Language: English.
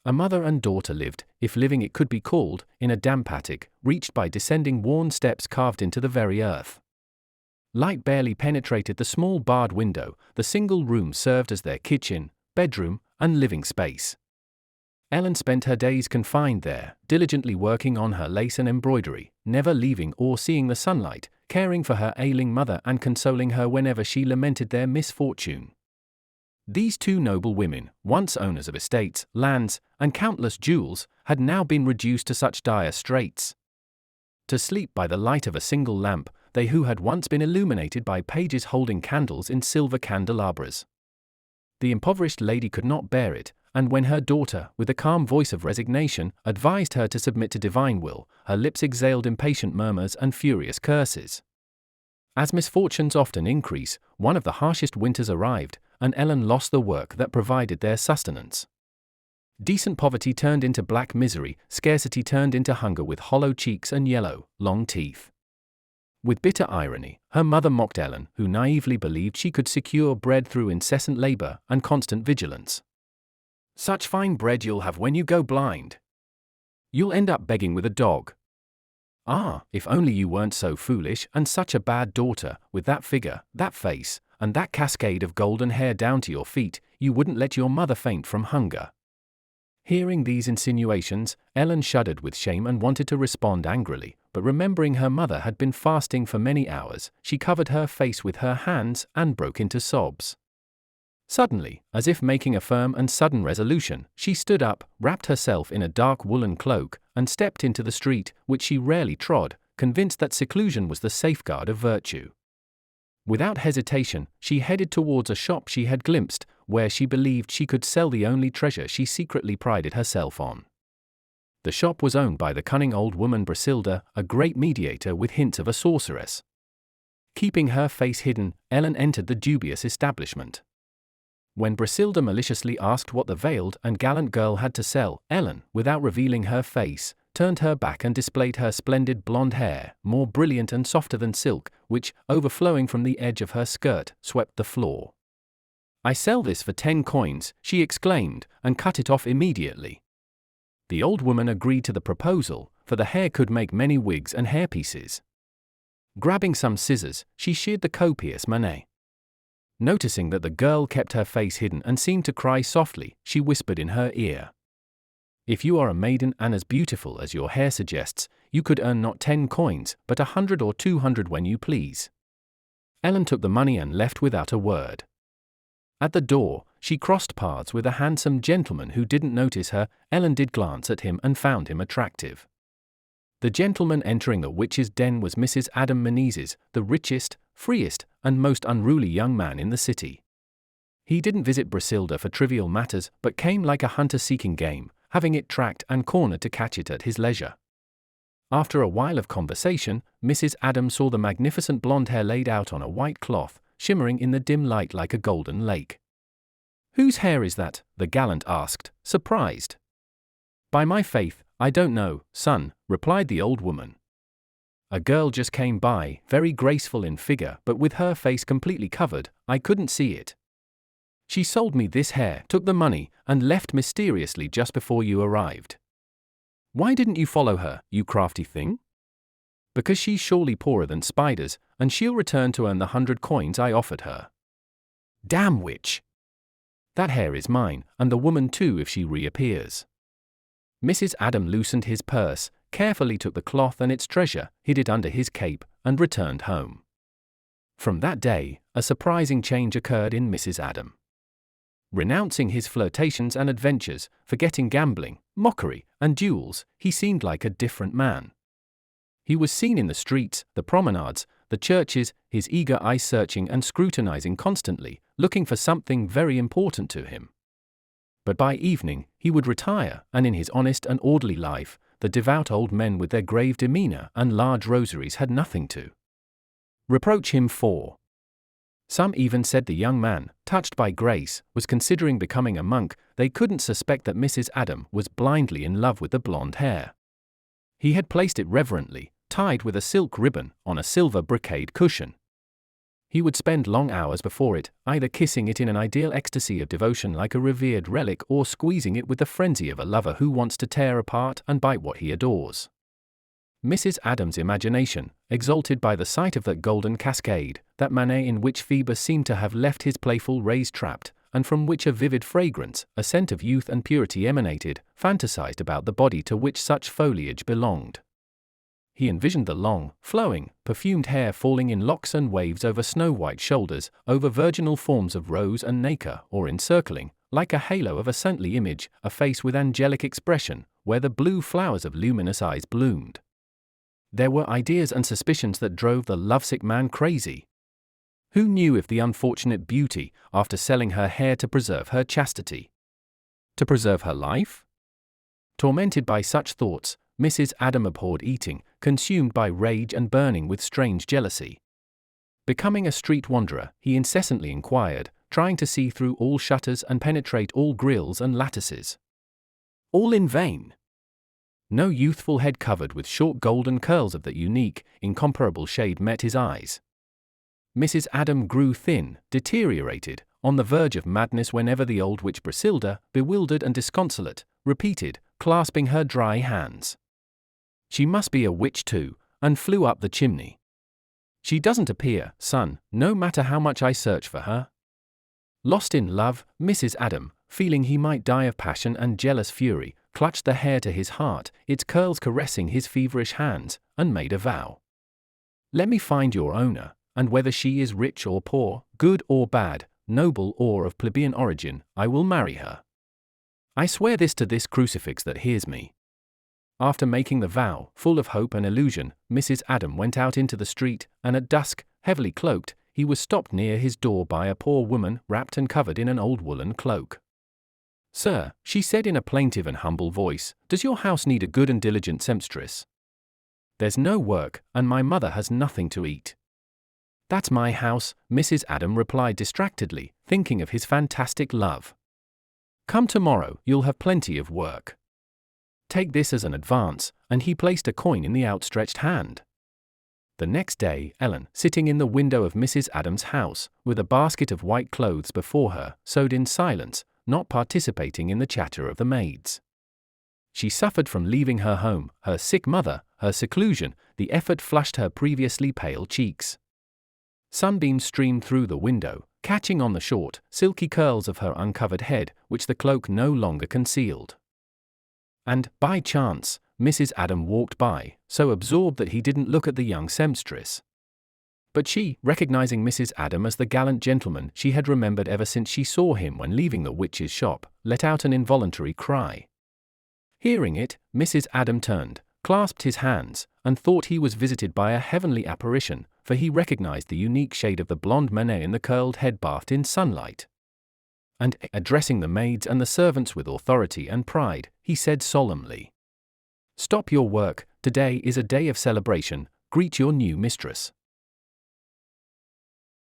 A mother and daughter lived, if living it could be called, in a damp attic, reached by descending worn steps carved into the very earth. Light barely penetrated the small barred window. The single room served as their kitchen, bedroom, and living space. Ellen spent her days confined there, diligently working on her lace and embroidery, never leaving or seeing the sunlight, caring for her ailing mother and consoling her whenever she lamented their misfortune. These two noble women, once owners of estates, lands, and countless jewels, had now been reduced to such dire straits. To sleep by the light of a single lamp, they who had once been illuminated by pages holding candles in silver candelabras. The impoverished lady could not bear it, and when her daughter, with a calm voice of resignation, advised her to submit to divine will, her lips exhaled impatient murmurs and furious curses. As misfortunes often increase, one of the harshest winters arrived, and Ellen lost the work that provided their sustenance. Decent poverty turned into black misery, scarcity turned into hunger with hollow cheeks and yellow, long teeth. With bitter irony, her mother mocked Ellen, who naively believed she could secure bread through incessant labor and constant vigilance. "Such fine bread you'll have when you go blind. You'll end up begging with a dog. Ah, if only you weren't so foolish and such a bad daughter, with that figure, that face, and that cascade of golden hair down to your feet, you wouldn't let your mother faint from hunger." Hearing these insinuations, Ellen shuddered with shame and wanted to respond angrily, but remembering her mother had been fasting for many hours, she covered her face with her hands and broke into sobs. Suddenly, as if making a firm and sudden resolution, she stood up, wrapped herself in a dark woolen cloak, and stepped into the street, which she rarely trod, convinced that seclusion was the safeguard of virtue. Without hesitation, she headed towards a shop she had glimpsed, where she believed she could sell the only treasure she secretly prided herself on. The shop was owned by the cunning old woman Brasilda, a great mediator with hints of a sorceress. Keeping her face hidden, Ellen entered the dubious establishment. When Brasilda maliciously asked what the veiled and gallant girl had to sell, Ellen, without revealing her face, turned her back and displayed her splendid blonde hair, more brilliant and softer than silk, which, overflowing from the edge of her skirt, swept the floor. "I sell this for 10 coins, she exclaimed, and cut it off immediately. The old woman agreed to the proposal, for the hair could make many wigs and hairpieces. Grabbing some scissors, she sheared the copious manet. Noticing that the girl kept her face hidden and seemed to cry softly, she whispered in her ear, "If you are a maiden and as beautiful as your hair suggests, you could earn not 10 coins, but 100 or 200 when you please." Ellen took the money and left without a word. At the door, she crossed paths with a handsome gentleman who didn't notice her. Ellen did glance at him and found him attractive. The gentleman entering the witch's den was Mrs. Adam Menezes, the richest, freest, and most unruly young man in the city. He didn't visit Brasilda for trivial matters, but came like a hunter seeking game, having it tracked and cornered to catch it at his leisure. After a while of conversation, Mrs. Adam saw the magnificent blonde hair laid out on a white cloth, shimmering in the dim light like a golden lake. "Whose hair is that?" the gallant asked, surprised. "By my faith, I don't know, son," replied the old woman. "A girl just came by, very graceful in figure but with her face completely covered, I couldn't see it. She sold me this hair, took the money, and left mysteriously just before you arrived. Why didn't you follow her, you crafty thing? Because she's surely poorer than spiders, and she'll return to earn the 100 coins I offered her." "Damn witch! That hair is mine, and the woman too if she reappears." Mrs. Adam loosened his purse, carefully took the cloth and its treasure, hid it under his cape, and returned home. From that day, a surprising change occurred in Mrs. Adam. Renouncing his flirtations and adventures, forgetting gambling, mockery, and duels, he seemed like a different man. He was seen in the streets, the promenades, the churches, his eager eyes searching and scrutinizing constantly, looking for something very important to him. But by evening, he would retire, and in his honest and orderly life, the devout old men with their grave demeanor and large rosaries had nothing to reproach him for. Some even said the young man, touched by grace, was considering becoming a monk. They couldn't suspect that Mrs. Adam was blindly in love with the blonde hair. He had placed it reverently, tied with a silk ribbon, on a silver brocade cushion. He would spend long hours before it, either kissing it in an ideal ecstasy of devotion like a revered relic or squeezing it with the frenzy of a lover who wants to tear apart and bite what he adores. Mrs. Adam's imagination, exalted by the sight of that golden cascade, that manet in which Phoebus seemed to have left his playful rays trapped, and from which a vivid fragrance, a scent of youth and purity emanated, fantasized about the body to which such foliage belonged. He envisioned the long, flowing, perfumed hair falling in locks and waves over snow-white shoulders, over virginal forms of rose and nacre, or encircling, like a halo of a saintly image, a face with angelic expression, where the blue flowers of luminous eyes bloomed. There were ideas and suspicions that drove the lovesick man crazy. Who knew if the unfortunate beauty, after selling her hair to preserve her chastity, to preserve her life? Tormented by such thoughts, Mrs. Adam abhorred eating, consumed by rage and burning with strange jealousy. Becoming a street wanderer, he incessantly inquired, trying to see through all shutters and penetrate all grilles and lattices. All in vain. No youthful head covered with short golden curls of that unique, incomparable shade met his eyes. Mrs. Adam grew thin, deteriorated, on the verge of madness whenever the old witch Brasilda, bewildered and disconsolate, repeated, clasping her dry hands, "She must be a witch too," and flew up the chimney. "She doesn't appear, son, no matter how much I search for her." Lost in love, Mrs. Adam, feeling he might die of passion and jealous fury, clutched the hair to his heart, its curls caressing his feverish hands, and made a vow. "Let me find your owner, and whether she is rich or poor, good or bad, noble or of plebeian origin, I will marry her. I swear this to this crucifix that hears me." After making the vow, full of hope and illusion, Mrs. Adam went out into the street, and at dusk, heavily cloaked, he was stopped near his door by a poor woman wrapped and covered in an old woolen cloak. "Sir," she said in a plaintive and humble voice, "does your house need a good and diligent sempstress? There's no work, and my mother has nothing to eat." "That's my house," Mrs. Adam replied distractedly, thinking of his fantastic love. "Come tomorrow, you'll have plenty of work. Take this as an advance," and he placed a coin in the outstretched hand. The next day, Ellen, sitting in the window of Mrs. Adam's house, with a basket of white clothes before her, sewed in silence, not participating in the chatter of the maids. She suffered from leaving her home, her sick mother, her seclusion. The effort flushed her previously pale cheeks. Sunbeams streamed through the window, catching on the short, silky curls of her uncovered head, which the cloak no longer concealed. And, by chance, Mrs. Adam walked by, so absorbed that he didn't look at the young sempstress. But she, recognizing Mrs. Adam as the gallant gentleman she had remembered ever since she saw him when leaving the witch's shop, let out an involuntary cry. Hearing it, Mrs. Adam turned, clasped his hands, and thought he was visited by a heavenly apparition, for he recognized the unique shade of the blonde manet in the curled head bathed in sunlight. And, addressing the maids and the servants with authority and pride, he said solemnly, "Stop your work, today is a day of celebration, greet your new mistress."